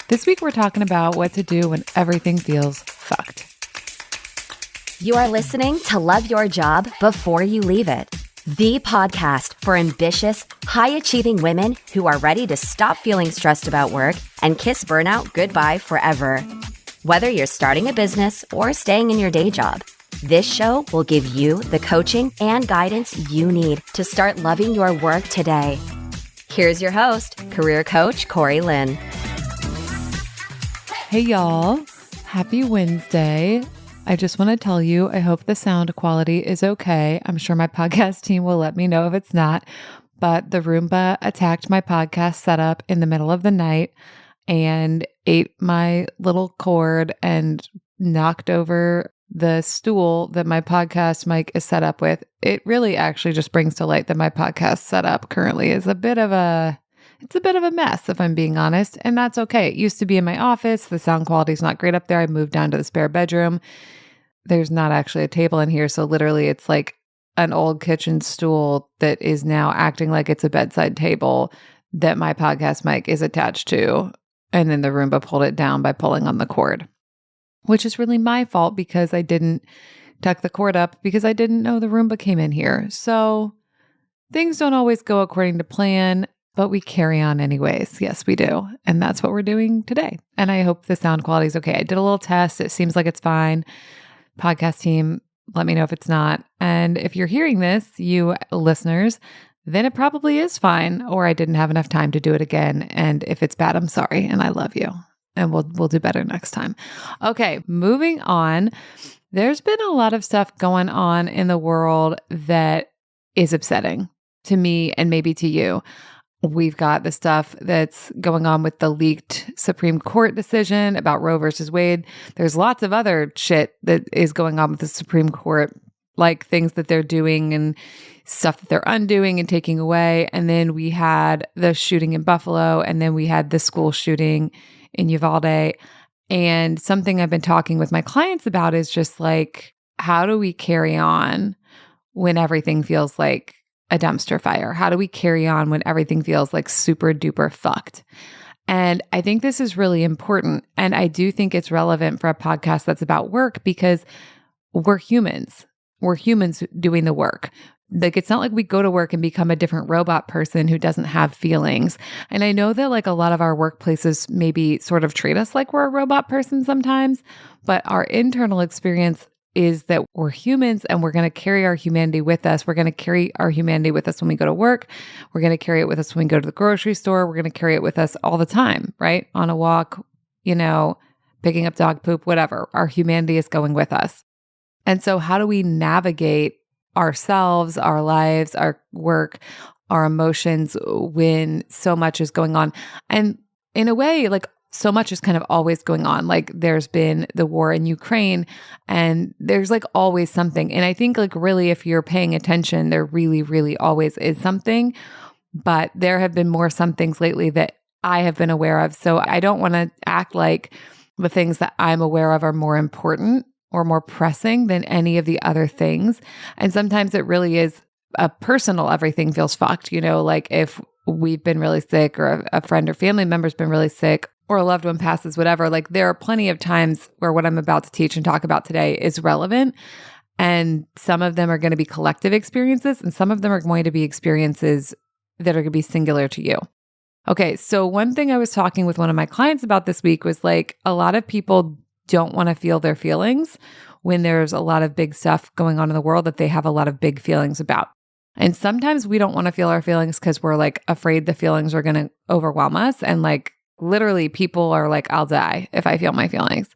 This week, we're talking about what to do when everything feels fucked. You are listening to Love Your Job Before You Leave It, the podcast for ambitious, high-achieving women who are ready to stop feeling stressed about work and kiss burnout goodbye forever. Whether you're starting a business or staying in your day job, this show will give you the coaching and guidance you need to start loving your work today. Here's your host, career coach Corey Lynn. Hey, y'all. Happy Wednesday. I just want to tell you, I hope the sound quality is okay. I'm sure my podcast team will let me know if it's not, but the Roomba attacked my podcast setup in the middle of the night and ate my little cord and knocked over the stool that my podcast mic is set up with. It really actually just brings to light that my podcast setup currently is a bit of a mess, if I'm being honest, and that's okay. It used to be in my office. The sound quality is not great up there. I moved down to the spare bedroom. There's not actually a table in here, so literally it's like an old kitchen stool that is now acting like it's a bedside table that my podcast mic is attached to, and then the Roomba pulled it down by pulling on the cord, which is really my fault because I didn't tuck the cord up because I didn't know the Roomba came in here. So things don't always go according to plan, but we carry on anyways. Yes, we do. And that's what we're doing today. And I hope the sound quality is okay. I did a little test. It seems like it's fine. Podcast team, let me know if it's not. And if you're hearing this, you listeners, then it probably is fine, or I didn't have enough time to do it again. And if it's bad, I'm sorry. And I love you. And we'll do better next time. Okay, moving on. There's been a lot of stuff going on in the world that is upsetting to me and maybe to you. We've got the stuff that's going on with the leaked Supreme Court decision about Roe versus Wade. There's lots of other shit that is going on with the Supreme Court, like things that they're doing and stuff that they're undoing and taking away. And then we had the shooting in Buffalo, and then we had the school shooting in Uvalde. And something I've been talking with my clients about is just like, how do we carry on when everything feels like a dumpster fire? How do we carry on when everything feels like super duper fucked? And I think this is really important. And I do think it's relevant for a podcast that's about work because we're humans. We're humans doing the work. Like, it's not like we go to work and become a different robot person who doesn't have feelings. And I know that like a lot of our workplaces maybe sort of treat us like we're a robot person sometimes, but our internal experience is that we're humans and we're going to carry our humanity with us. We're going to carry our humanity with us when we go to work. We're going to carry it with us when we go to the grocery store. We're going to carry it with us all the time, right? On a walk, picking up dog poop, whatever. Our humanity is going with us. And so how do we navigate ourselves, our lives, our work, our emotions when so much is going on? And in a way, like, so much is kind of always going on. Like, there's been the war in Ukraine and there's like always something. And I think like really, if you're paying attention, there really, really always is something. But there have been more some things lately that I have been aware of. So I don't want to act like the things that I'm aware of are more important or more pressing than any of the other things. And sometimes it really is a personal, everything feels fucked. Like if we've been really sick or a friend or family member's been really sick or a loved one passes, whatever, like there are plenty of times where what I'm about to teach and talk about today is relevant. And some of them are going to be collective experiences and some of them are going to be experiences that are going to be singular to you. Okay, so one thing I was talking with one of my clients about this week was like a lot of people don't want to feel their feelings when there's a lot of big stuff going on in the world that they have a lot of big feelings about. And sometimes we don't want to feel our feelings because we're like afraid the feelings are going to overwhelm us. And like literally people are like, I'll die if I feel my feelings.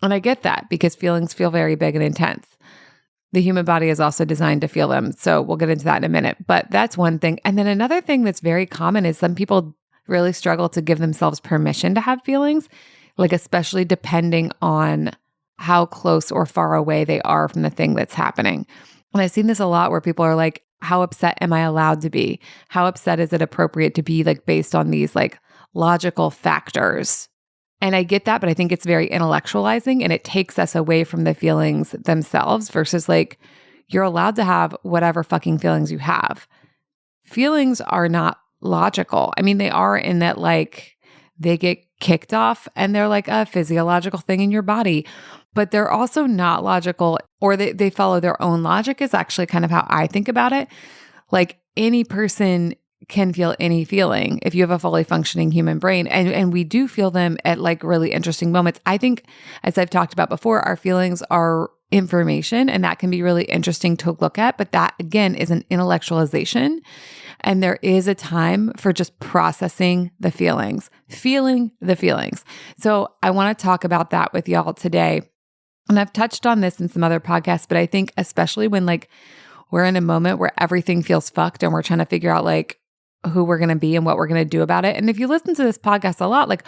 And I get that because feelings feel very big and intense. The human body is also designed to feel them. So we'll get into that in a minute. But that's one thing. And then another thing that's very common is some people really struggle to give themselves permission to have feelings, like especially depending on how close or far away they are from the thing that's happening. And I've seen this a lot where people are like, how upset am I allowed to be? How upset is it appropriate to be, like based on these like logical factors? And I get that, but I think it's very intellectualizing and it takes us away from the feelings themselves versus like, you're allowed to have whatever fucking feelings you have. Feelings are not logical. I mean, they are in that like they get kicked off and they're like a physiological thing in your body, but they're also not logical, or they follow their own logic is actually kind of how I think about it. Like any person can feel any feeling if you have a fully functioning human brain. And we do feel them at like really interesting moments. I think, as I've talked about before, our feelings are information, and that can be really interesting to look at. But that, again, is an intellectualization. And there is a time for just processing the feelings, feeling the feelings. So I want to talk about that with y'all today. And I've touched on this in some other podcasts, but I think especially when like we're in a moment where everything feels fucked and we're trying to figure out like who we're going to be and what we're going to do about it. And if you listen to this podcast a lot, like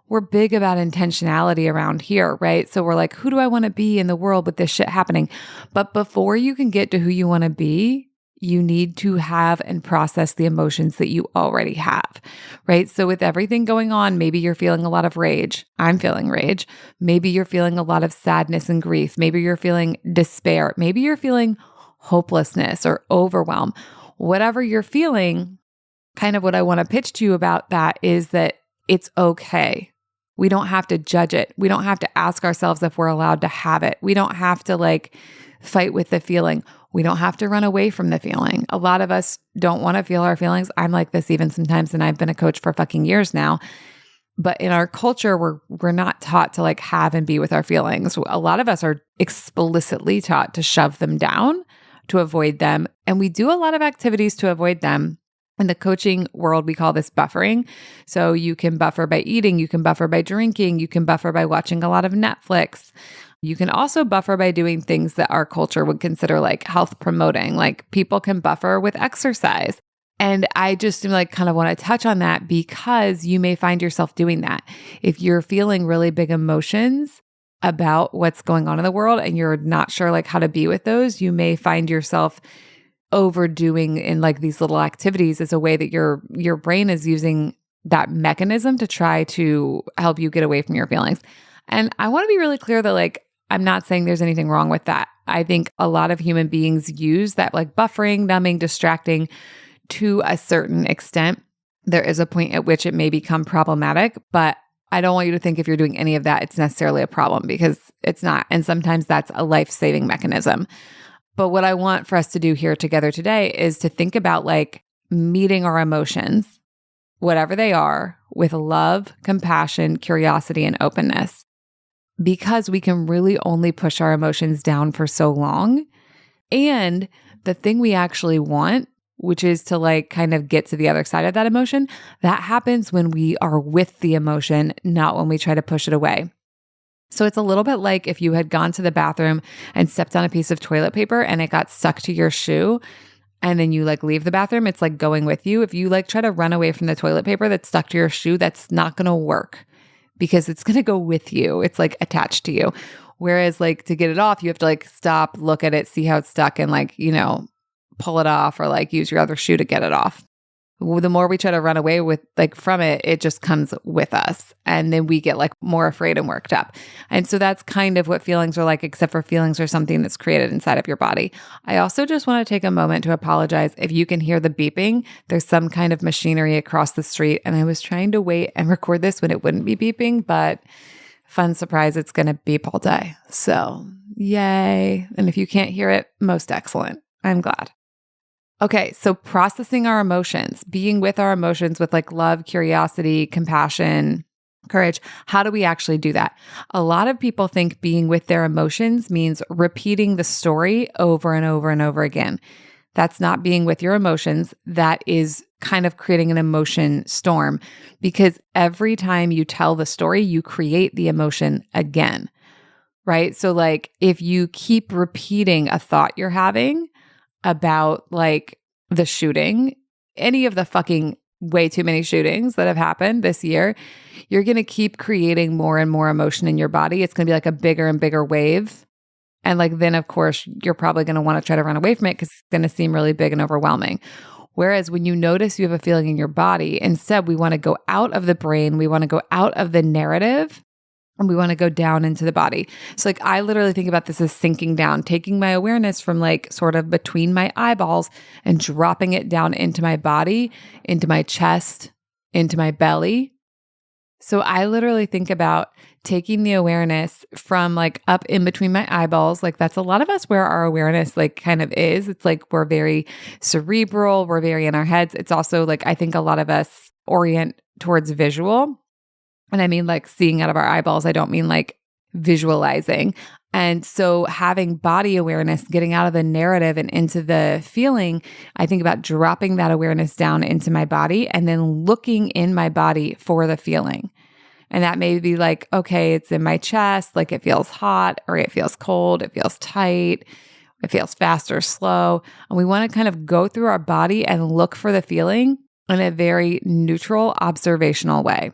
we're big about intentionality around here, right? So we're like, who do I want to be in the world with this shit happening? But before you can get to who you want to be, you need to have and process the emotions that you already have, right? So with everything going on, maybe you're feeling a lot of rage. I'm feeling rage. Maybe you're feeling a lot of sadness and grief. Maybe you're feeling despair. Maybe you're feeling hopelessness or overwhelm. Whatever you're feeling, kind of what I want to pitch to you about that is that it's okay. We don't have to judge it. We don't have to ask ourselves if we're allowed to have it. We don't have to like fight with the feeling. We don't have to run away from the feeling. A lot of us don't want to feel our feelings. I'm like this even sometimes, and I've been a coach for fucking years now. But in our culture, we're not taught to like have and be with our feelings. A lot of us are explicitly taught to shove them down, to avoid them. And we do a lot of activities to avoid them. In the coaching world, we call this buffering. So you can buffer by eating, you can buffer by drinking, you can buffer by watching a lot of Netflix. You can also buffer by doing things that our culture would consider like health promoting. Like people can buffer with exercise. And I just like kind of want to touch on that because you may find yourself doing that. If you're feeling really big emotions about what's going on in the world and you're not sure like how to be with those, you may find yourself overdoing in like these little activities as a way that your brain is using that mechanism to try to help you get away from your feelings. And I want to be really clear that like, I'm not saying there's anything wrong with that. I think a lot of human beings use that like buffering, numbing, distracting to a certain extent. There is a point at which it may become problematic, but I don't want you to think if you're doing any of that, it's necessarily a problem because it's not. And sometimes that's a life-saving mechanism. But what I want for us to do here together today is to think about like meeting our emotions, whatever they are, with love, compassion, curiosity, and openness. Because we can really only push our emotions down for so long. And the thing we actually want, which is to like kind of get to the other side of that emotion, that happens when we are with the emotion, not when we try to push it away. So it's a little bit like if you had gone to the bathroom and stepped on a piece of toilet paper and it got stuck to your shoe and then you like leave the bathroom, it's like going with you. If you like try to run away from the toilet paper that's stuck to your shoe, that's not going to work because it's going to go with you. It's like attached to you. Whereas like to get it off, you have to like stop, look at it, see how it's stuck and like, you know, pull it off or like use your other shoe to get it off. The more we try to run away with like from it, it just comes with us. And then we get like more afraid and worked up. And so that's kind of what feelings are like, except for feelings are something that's created inside of your body. I also just want to take a moment to apologize. If you can hear the beeping, there's some kind of machinery across the street. And I was trying to wait and record this when it wouldn't be beeping, but fun surprise, it's going to beep all day. So yay. And if you can't hear it, most excellent. I'm glad. Okay, so processing our emotions, being with our emotions with like love, curiosity, compassion, courage. How do we actually do that? A lot of people think being with their emotions means repeating the story over and over and over again. That's not being with your emotions. That is kind of creating an emotion storm because every time you tell the story, you create the emotion again, right? So like if you keep repeating a thought you're having about like the shooting, any of the fucking way too many shootings that have happened this year, you're going to keep creating more and more emotion in your body. It's going to be like a bigger and bigger wave. And like, then of course, you're probably going to want to try to run away from it because it's going to seem really big and overwhelming. Whereas when you notice you have a feeling in your body, instead we want to go out of the brain. We want to go out of the narrative. And we want to go down into the body. So like I literally think about this as sinking down, taking my awareness from like sort of between my eyeballs and dropping it down into my body, into my chest, into my belly. So I literally think about taking the awareness from like up in between my eyeballs. Like that's a lot of us where our awareness like kind of is. It's like we're very cerebral, we're very in our heads. It's also like I think a lot of us orient towards visual. And I mean like seeing out of our eyeballs. I don't mean like visualizing. And so having body awareness, getting out of the narrative and into the feeling, I think about dropping that awareness down into my body and then looking in my body for the feeling. And that may be like, okay, it's in my chest, like it feels hot or it feels cold, it feels tight, it feels fast or slow. And we want to kind of go through our body and look for the feeling in a very neutral, observational way.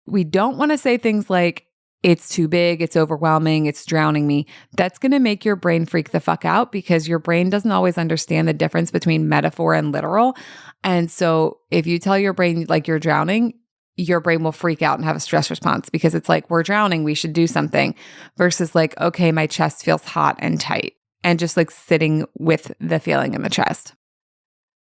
We don't want to say things like, it's too big, it's overwhelming, it's drowning me. That's going to make your brain freak the fuck out because your brain doesn't always understand the difference between metaphor and literal. And so if you tell your brain like you're drowning, your brain will freak out and have a stress response because it's like, we're drowning, we should do something, versus like, okay, my chest feels hot and tight, and just like sitting with the feeling in the chest.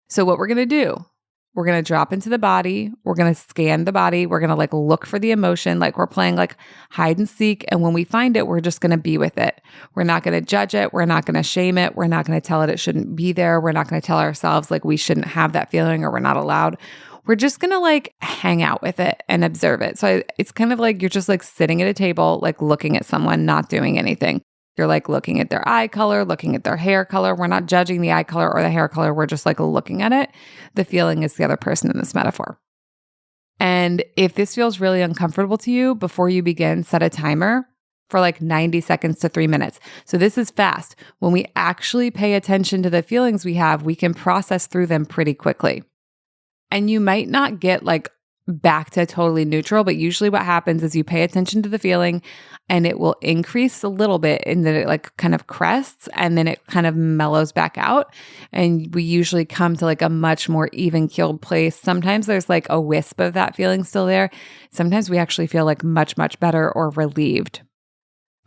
So what we're going to do, we're going to drop into the body. We're going to scan the body. We're going to like look for the emotion, like we're playing like hide and seek. And when we find it, we're just going to be with it. We're not going to judge it. We're not going to shame it. We're not going to tell it shouldn't be there. We're not going to tell ourselves like we shouldn't have that feeling or we're not allowed. We're just going to like hang out with it and observe it. So it's kind of like you're just like sitting at a table, like looking at someone, not doing anything. You're like looking at their eye color, looking at their hair color. We're not judging the eye color or the hair color. We're just like looking at it. The feeling is the other person in this metaphor. And if this feels really uncomfortable to you, before you begin, set a timer for like 90 seconds to 3 minutes. So this is fast. When we actually pay attention to the feelings we have, we can process through them pretty quickly. And you might not get like back to totally neutral, but usually what happens is you pay attention to the feeling and it will increase a little bit and then it like kind of crests and then it kind of mellows back out. And we usually come to like a much more even keeled place. Sometimes there's like a wisp of that feeling still there. Sometimes we actually feel like much, much better or relieved.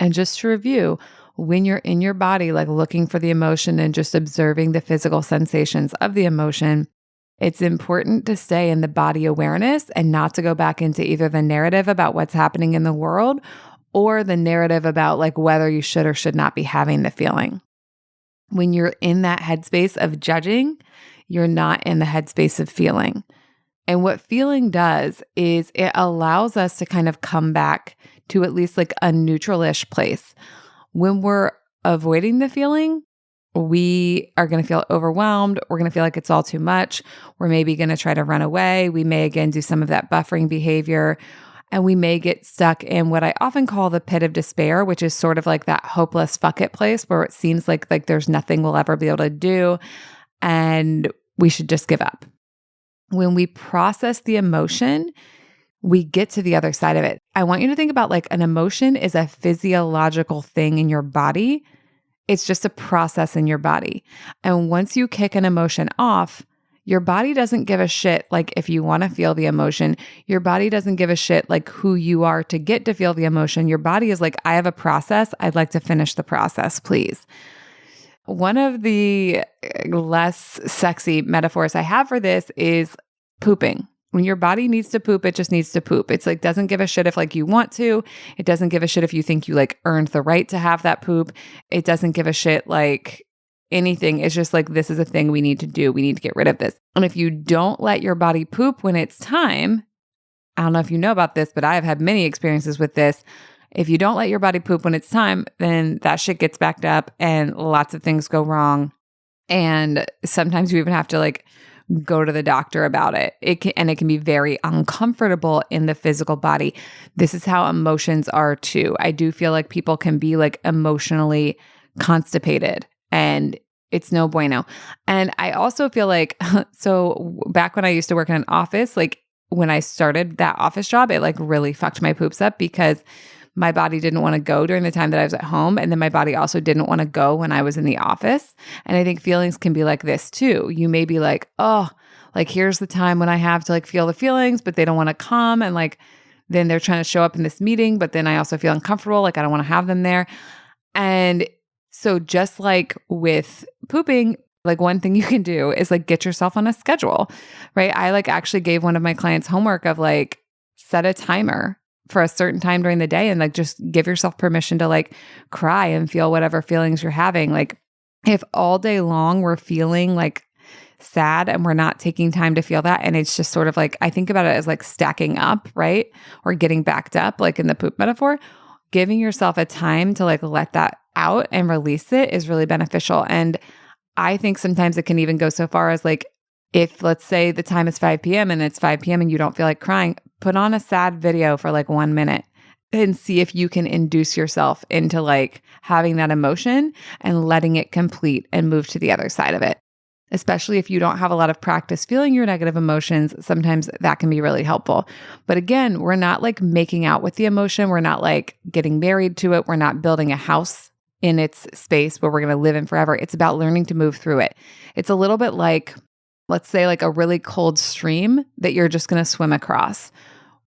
And just to review, when you're in your body, like looking for the emotion and just observing the physical sensations of the emotion, it's important to stay in the body awareness and not to go back into either the narrative about what's happening in the world or the narrative about like whether you should or should not be having the feeling. When you're in that headspace of judging, you're not in the headspace of feeling. And what feeling does is it allows us to kind of come back to at least like a neutral-ish place. When we're avoiding the feeling, we are going to feel overwhelmed. We're going to feel like it's all too much. We're maybe going to try to run away. We may again do some of that buffering behavior. And we may get stuck in what I often call the pit of despair, which is sort of like that hopeless fuck it place where it seems like there's nothing we'll ever be able to do and we should just give up. When we process the emotion, we get to the other side of it. I want you to think about like an emotion is a physiological thing in your body. It's just a process in your body. And once you kick an emotion off, your body doesn't give a shit like if you want to feel the emotion. Your body doesn't give a shit like who you are to get to feel the emotion. Your body is like, I have a process. I'd like to finish the process, please. One of the less sexy metaphors I have for this is pooping. When your body needs to poop, it just needs to poop. It's like, doesn't give a shit if like you want to. It doesn't give a shit if you think you like earned the right to have that poop. It doesn't give a shit like anything. It's just like, this is a thing we need to do. We need to get rid of this. And if you don't let your body poop when it's time, I don't know if you know about this, but I have had many experiences with this. If you don't let your body poop when it's time, then that shit gets backed up and lots of things go wrong. And sometimes you even have to like go to the doctor about it. It can be very uncomfortable in the physical body. This is how emotions are too. I do feel like people can be like emotionally constipated and it's no bueno. And I also feel like, so back when I used to work in an office, like when I started that office job, it like really fucked my poops up because my body didn't want to go during the time that I was at home. And then my body also didn't want to go when I was in the office. And I think feelings can be like this too. You may be like, oh, like here's the time when I have to like feel the feelings, but they don't want to come. And like, then they're trying to show up in this meeting, but then I also feel uncomfortable. Like I don't want to have them there. And so just like with pooping, like one thing you can do is like get yourself on a schedule, right? I like actually gave one of my clients homework of like, set a timer for a certain time during the day and like just give yourself permission to like cry and feel whatever feelings you're having. Like if all day long we're feeling like sad and we're not taking time to feel that, and it's just sort of like, I think about it as like stacking up, right? Or getting backed up, like in the poop metaphor. Giving yourself a time to like let that out and release it is really beneficial. And I think sometimes it can even go so far as like, if let's say the time is 5 p.m. and it's 5 p.m. and you don't feel like crying, put on a sad video for like 1 minute and see if you can induce yourself into like having that emotion and letting it complete and move to the other side of it. Especially if you don't have a lot of practice feeling your negative emotions, sometimes that can be really helpful. But again, we're not like making out with the emotion. We're not like getting married to it. We're not building a house in its space where we're going to live in forever. It's about learning to move through it. It's a little bit like, let's say like a really cold stream that you're just going to swim across.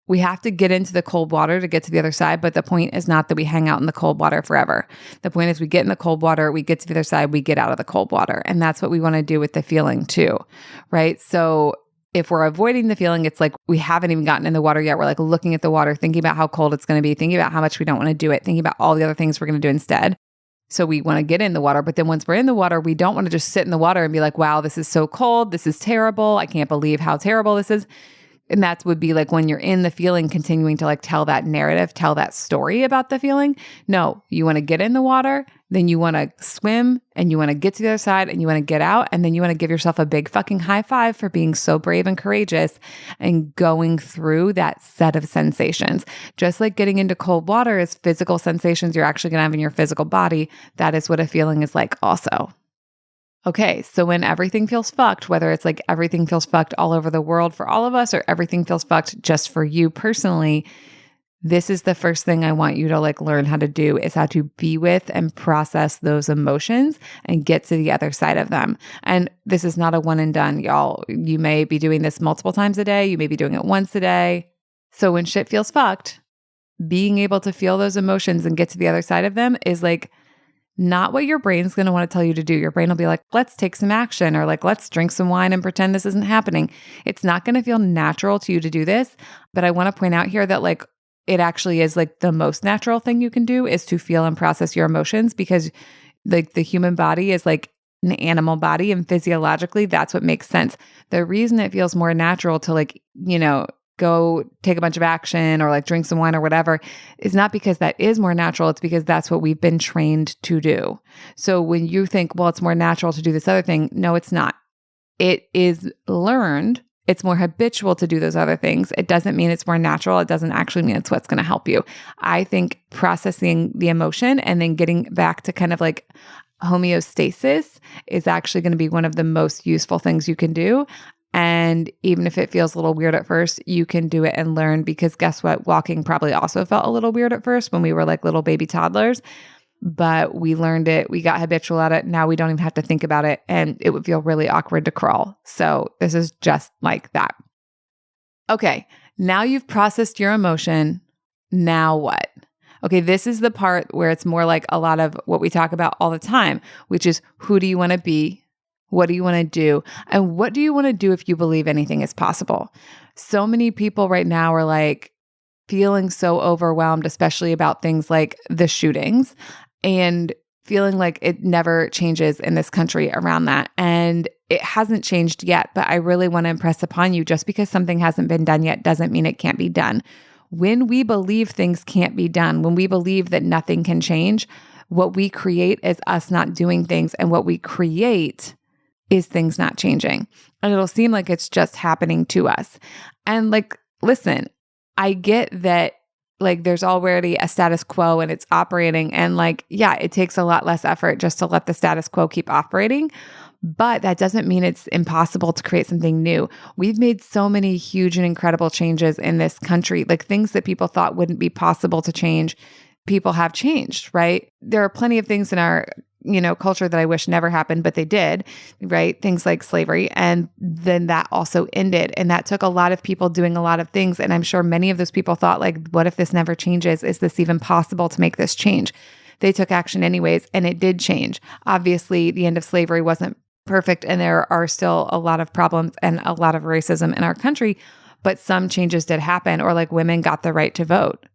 We have to get into the cold water to get to the other side, but the point is not that we hang out in the cold water forever. The point is we get in the cold water, we get to the other side, we get out of the cold water. And that's what we want to do with the feeling too, right? So if we're avoiding the feeling, it's like we haven't even gotten in the water yet. We're like looking at the water, thinking about how cold it's going to be, thinking about how much we don't want to do it, thinking about all the other things we're going to do instead. So we want to get in the water, but then once we're in the water, we don't want to just sit in the water and be like, wow, this is so cold. This is terrible. I can't believe how terrible this is. And that would be like when you're in the feeling, continuing to like tell that narrative, tell that story about the feeling. No, you want to get in the water, then you want to swim and you want to get to the other side and you want to get out. And then you want to give yourself a big fucking high five for being so brave and courageous and going through that set of sensations. Just like getting into cold water is physical sensations you're actually going to have in your physical body. That is what a feeling is like also. Okay, so when everything feels fucked, whether it's like everything feels fucked all over the world for all of us or everything feels fucked just for you personally, this is the first thing I want you to like learn how to do is how to be with and process those emotions and get to the other side of them. And this is not a one and done, y'all. You may be doing this multiple times a day. You may be doing it once a day. So when shit feels fucked, being able to feel those emotions and get to the other side of them is like not what your brain's going to want to tell you to do. Your brain will be like, let's take some action, or like, let's drink some wine and pretend this isn't happening. It's not going to feel natural to you to do this. But I want to point out here that like, it actually is like the most natural thing you can do is to feel and process your emotions, because like the human body is like an animal body, and physiologically that's what makes sense. The reason it feels more natural to like, go take a bunch of action or like drink some wine or whatever is not because that is more natural. It's because that's what we've been trained to do. So when you think, well, it's more natural to do this other thing, no, it's not. It is learned. It's more habitual to do those other things. It doesn't mean it's more natural. It doesn't actually mean it's what's going to help you. I think processing the emotion and then getting back to kind of like homeostasis is actually going to be one of the most useful things you can do. And even if it feels a little weird at first, you can do it and learn, because guess what? Walking probably also felt a little weird at first when we were like little baby toddlers, but we learned it. We got habitual at it. Now we don't even have to think about it, and it would feel really awkward to crawl. So this is just like that. Okay, now you've processed your emotion. Now what? Okay, this is the part where it's more like a lot of what we talk about all the time, which is who do you want to be? What do you want to do? And what do you want to do if you believe anything is possible? So many people right now are like feeling so overwhelmed, especially about things like the shootings, and feeling like it never changes in this country around that. And it hasn't changed yet, but I really want to impress upon you, just because something hasn't been done yet doesn't mean it can't be done. When we believe things can't be done, when we believe that nothing can change, what we create is us not doing things. And what we create is things not changing. And it'll seem like it's just happening to us. And like, listen, I get that like there's already a status quo and it's operating. And like, yeah, it takes a lot less effort just to let the status quo keep operating. But that doesn't mean it's impossible to create something new. We've made so many huge and incredible changes in this country, like things that people thought wouldn't be possible to change. People have changed, right? There are plenty of things in our culture that I wish never happened, but they did, right? Things like slavery. And then that also ended. And that took a lot of people doing a lot of things. And I'm sure many of those people thought like, what if this never changes? Is this even possible to make this change? They took action anyways, and it did change. Obviously, the end of slavery wasn't perfect, and there are still a lot of problems and a lot of racism in our country. but some changes did happen, or like women got the right to vote.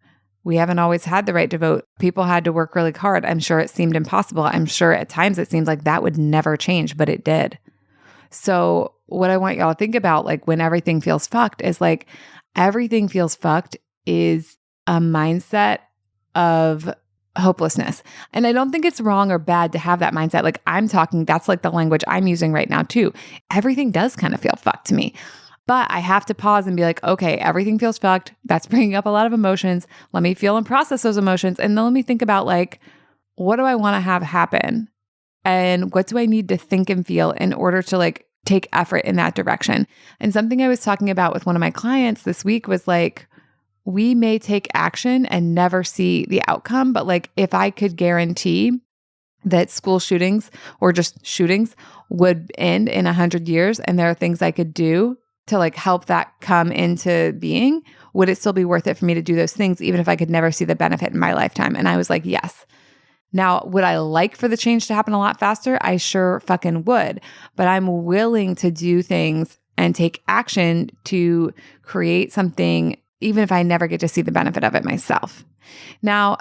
We haven't always had the right to vote. People had to work really hard. I'm sure it seemed impossible. I'm sure at times it seemed like that would never change, but it did. So what I want y'all to think about, like when everything feels fucked, is like everything feels fucked is a mindset of hopelessness. And I don't think it's wrong or bad to have that mindset. Like I'm talking, that's like the language I'm using right now too. Everything does kind of feel fucked to me. But I have to pause and be like, okay, everything feels fucked. That's bringing up a lot of emotions. Let me feel and process those emotions. And then let me think about like, what do I want to have happen? And what do I need to think and feel in order to like take effort in that direction? And something I was talking about with one of my clients this week was like, we may take action and never see the outcome. But like, if I could guarantee that school shootings or just shootings would end in 100 years and there are things I could do to like help that come into being, would it still be worth it for me to do those things, even if I could never see the benefit in my lifetime? And I was like, yes. Now, would I like for the change to happen a lot faster? I sure fucking would. But I'm willing to do things and take action to create something, even if I never get to see the benefit of it myself. Now,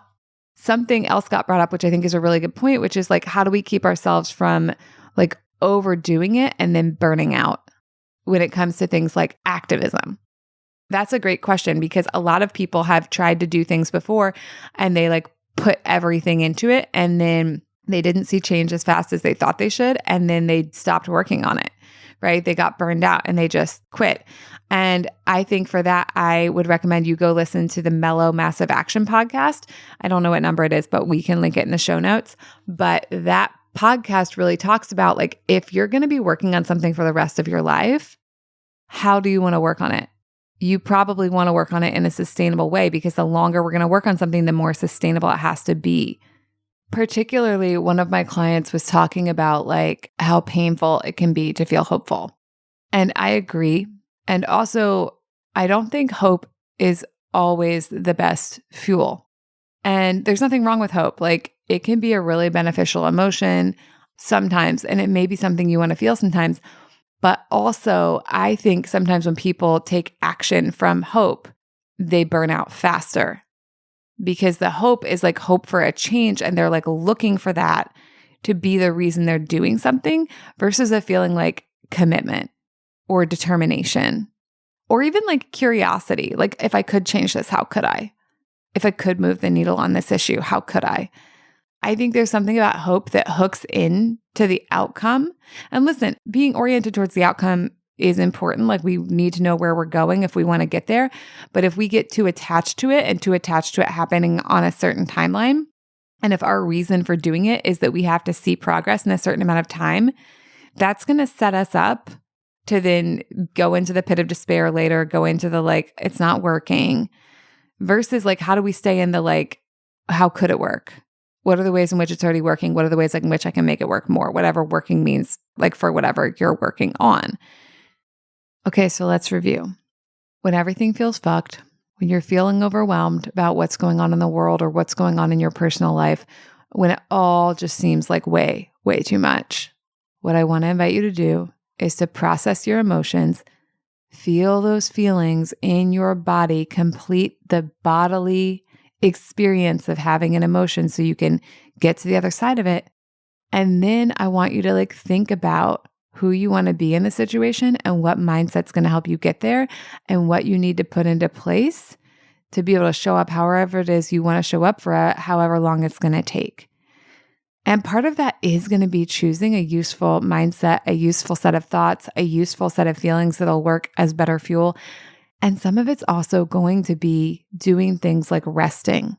something else got brought up, which I think is a really good point, which is like, how do we keep ourselves from like overdoing it and then burning out when it comes to things like activism? That's a great question, because a lot of people have tried to do things before and they like put everything into it and then they didn't see change as fast as they thought they should. And then they stopped working on it, right? They got burned out and they just quit. And I think for that, I would recommend you go listen to the Mellow Massive Action podcast. I don't know what number it is, but we can link it in the show notes. But that podcast really talks about like, if you're going to be working on something for the rest of your life, how do you want to work on it? You probably want to work on it in a sustainable way, because the longer we're going to work on something, the more sustainable it has to be. Particularly, one of my clients was talking about like how painful it can be to feel hopeful. And I agree. And also, I don't think hope is always the best fuel. And there's nothing wrong with hope. Like it can be a really beneficial emotion sometimes, and it may be something you want to feel sometimes. But also, I think sometimes when people take action from hope, they burn out faster, because the hope is like hope for a change. And they're like looking for that to be the reason they're doing something, versus a feeling like commitment or determination, or even like curiosity. Like, if I could change this, how could I? If I could move the needle on this issue, how could I? I think there's something about hope that hooks in to the outcome. And listen, being oriented towards the outcome is important. Like we need to know where we're going if we want to get there. But if we get too attached to it and too attached to it happening on a certain timeline, and if our reason for doing it is that we have to see progress in a certain amount of time, that's going to set us up to then go into the pit of despair later, go into the like, it's not working, versus like, how do we stay in the like, how could it work? What are the ways in which it's already working? What are the ways in which I can make it work more? Whatever working means, like for whatever you're working on. Okay, so let's review. When everything feels fucked, when you're feeling overwhelmed about what's going on in the world or what's going on in your personal life, when it all just seems like way, way too much, what I want to invite you to do is to process your emotions, feel those feelings in your body, complete the bodily experience of having an emotion so you can get to the other side of it. And then I want you to like think about who you want to be in the situation and what mindset's going to help you get there and what you need to put into place to be able to show up however it is you want to show up for it, however long it's going to take. And part of that is going to be choosing a useful mindset, a useful set of thoughts, a useful set of feelings that'll work as better fuel. And some of it's also going to be doing things like resting,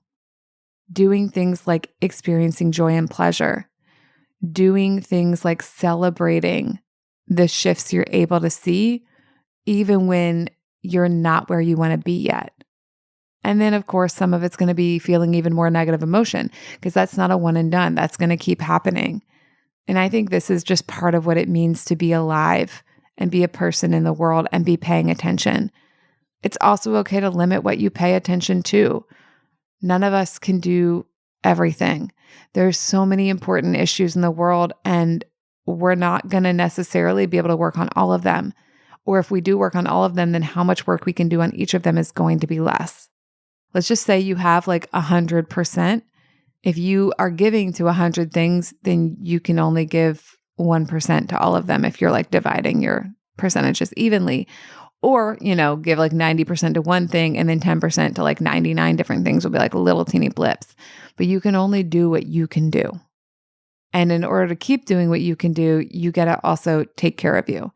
doing things like experiencing joy and pleasure, doing things like celebrating the shifts you're able to see, even when you're not where you want to be yet. And then, of course, some of it's going to be feeling even more negative emotion, because that's not a one and done. That's going to keep happening. And I think this is just part of what it means to be alive and be a person in the world and be paying attention. It's also okay to limit what you pay attention to. None of us can do everything. There's so many important issues in the world, and we're not going to necessarily be able to work on all of them. Or if we do work on all of them, then how much work we can do on each of them is going to be less. Let's just say you have like 100%. If you are giving to 100 things, then you can only give 1% to all of them if you're like dividing your percentages evenly. Or, give like 90% to one thing and then 10% to like 99 different things will be like little teeny blips. But you can only do what you can do. And in order to keep doing what you can do, you got to also take care of you.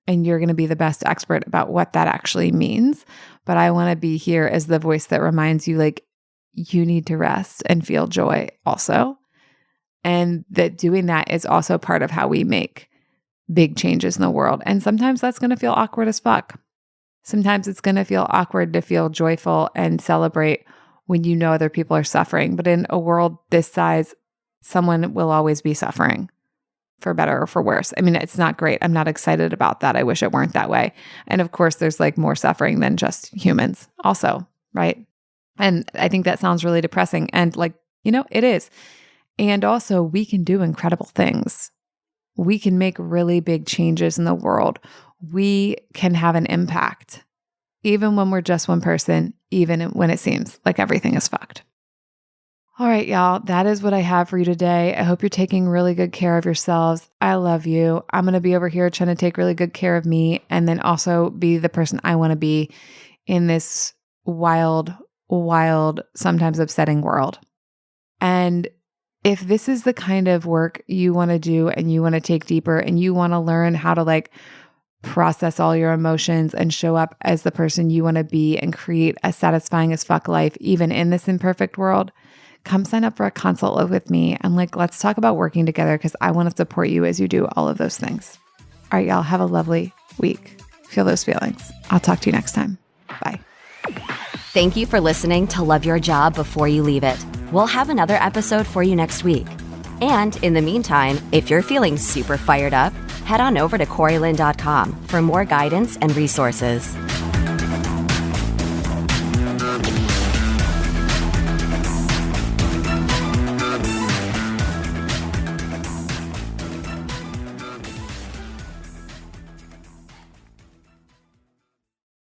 And you're going to be the best expert about what that actually means. But I want to be here as the voice that reminds you, like, you need to rest and feel joy also. And that doing that is also part of how we make big changes in the world. And sometimes that's going to feel awkward as fuck. Sometimes it's going to feel awkward to feel joyful and celebrate when you know other people are suffering. But in a world this size, someone will always be suffering, for better or for worse. I mean, it's not great. I'm not excited about that. I wish it weren't that way. And of course, there's like more suffering than just humans also, right? And I think that sounds really depressing. And like, it is. And also, we can do incredible things. We can make really big changes in the world. We can have an impact, even when we're just one person, even when it seems like everything is fucked. All right, y'all, that is what I have for you today. I hope you're taking really good care of yourselves. I love you. I'm going to be over here trying to take really good care of me and then also be the person I want to be in this wild, sometimes upsetting world. And if this is the kind of work you want to do and you want to take deeper and you want to learn how to like process all your emotions and show up as the person you want to be and create a satisfying as fuck life, even in this imperfect world, come sign up for a consult with me and like, let's talk about working together because I want to support you as you do all of those things. All right, y'all, have a lovely week. Feel those feelings. I'll talk to you next time. Bye. Thank you for listening to Love Your Job Before You Leave It. We'll have another episode for you next week. And in the meantime, if you're feeling super fired up, head on over to CoreyLynn.com for more guidance and resources.